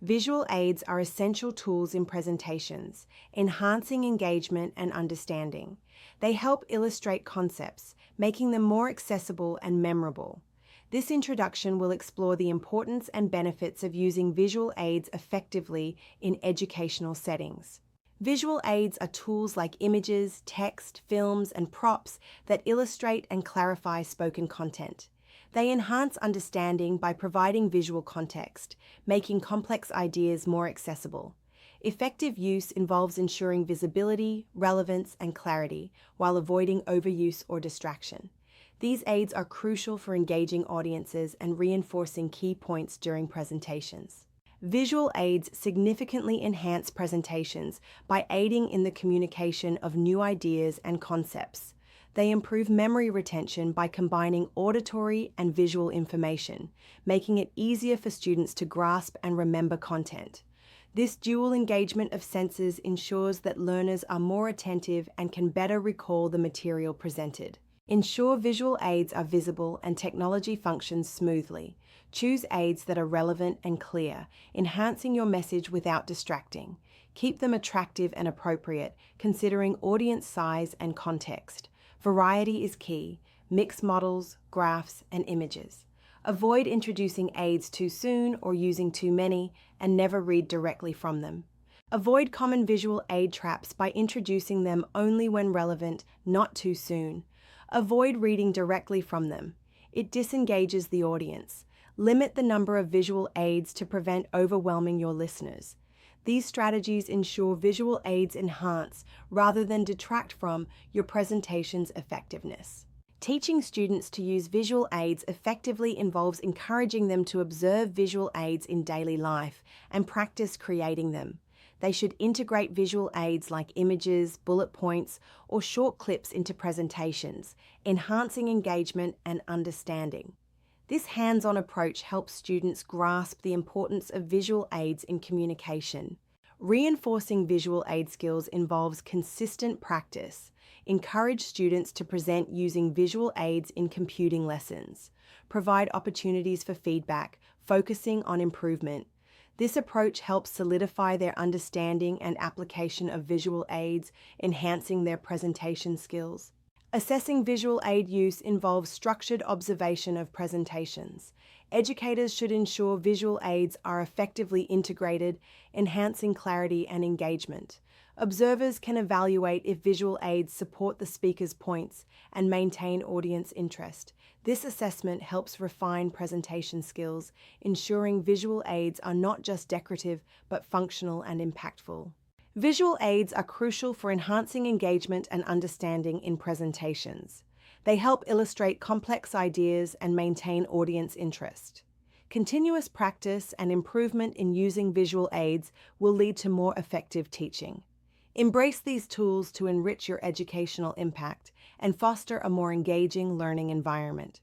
Visual aids are essential tools in presentations, enhancing engagement and understanding. They help illustrate concepts, making them more accessible and memorable. This introduction will explore the importance and benefits of using visual aids effectively in educational settings. Visual aids are tools like images, text, films, and props that illustrate and clarify spoken content. They enhance understanding by providing visual context, making complex ideas more accessible. Effective use involves ensuring visibility, relevance, and clarity, while avoiding overuse or distraction. These aids are crucial for engaging audiences and reinforcing key points during presentations. Visual aids significantly enhance presentations by aiding in the communication of new ideas and concepts. They improve memory retention by combining auditory and visual information, making it easier for students to grasp and remember content. This dual engagement of senses ensures that learners are more attentive and can better recall the material presented. Ensure visual aids are visible and technology functions smoothly. Choose aids that are relevant and clear, enhancing your message without distracting. Keep them attractive and appropriate, considering audience size and context. Variety is key. Mix models, graphs, and images. Avoid introducing aids too soon or using too many, and never read directly from them. Avoid common visual aid traps by introducing them only when relevant, not too soon. Avoid reading directly from them. It disengages the audience. Limit the number of visual aids to prevent overwhelming your listeners. These strategies ensure visual aids enhance, rather than detract from, your presentation's effectiveness. Teaching students to use visual aids effectively involves encouraging them to observe visual aids in daily life and practice creating them. They should integrate visual aids like images, bullet points, or short clips into presentations, enhancing engagement and understanding. This hands-on approach helps students grasp the importance of visual aids in communication. Reinforcing visual aid skills involves consistent practice. Encourage students to present using visual aids in computing lessons. Provide opportunities for feedback, focusing on improvement. This approach helps solidify their understanding and application of visual aids, enhancing their presentation skills. Assessing visual aid use involves structured observation of presentations. Educators should ensure visual aids are effectively integrated, enhancing clarity and engagement. Observers can evaluate if visual aids support the speaker's points and maintain audience interest. This assessment helps refine presentation skills, ensuring visual aids are not just decorative but functional and impactful. Visual aids are crucial for enhancing engagement and understanding in presentations. They help illustrate complex ideas and maintain audience interest. Continuous practice and improvement in using visual aids will lead to more effective teaching. Embrace these tools to enrich your educational impact and foster a more engaging learning environment.